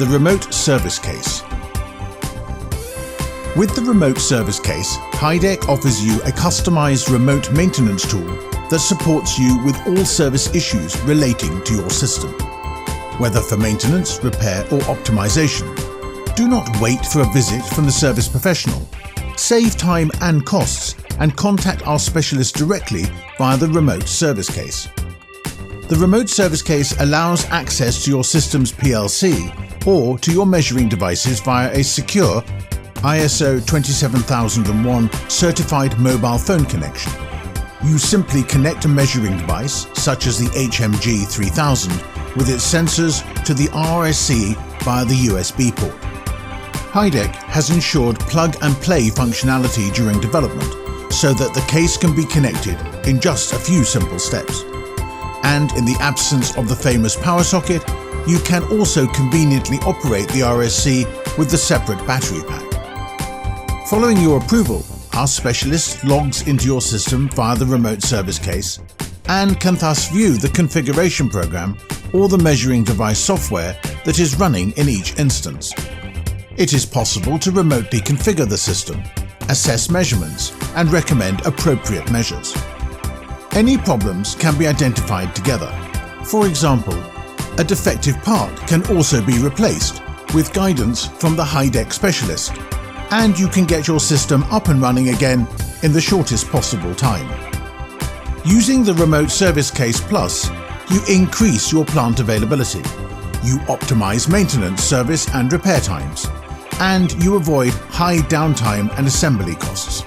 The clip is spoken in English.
the Remote Service Case. With the Remote Service Case, HYDAC offers you a customized remote maintenance tool that supports you with all service issues relating to your system, whether for maintenance, repair or optimization. Do not wait for a visit from the service professional. Save time and costs and contact our specialist directly via the Remote Service Case. The Remote Service Case allows access to your system's PLC or to your measuring devices via a secure ISO 27001 certified mobile phone connection. You simply connect a measuring device, such as the HMG3000, with its sensors to the RSC via the USB port. HYDAC has ensured plug-and-play functionality during development so that the case can be connected in just a few simple steps. And in the absence of the famous power socket, you can also conveniently operate the RSC with the separate battery pack. Following your approval, our specialist logs into your system via the Remote Service Case and can thus view the configuration program or the measuring device software that is running in each instance. It is possible to remotely configure the system, assess measurements, and recommend appropriate measures. Any problems can be identified together. For example, a defective part can also be replaced with guidance from the HYDAC specialist, and you can get your system up and running again in the shortest possible time. Using the Remote Service Case Plus, you increase your plant availability, you optimize maintenance, service and repair times, and you avoid high downtime and assembly costs.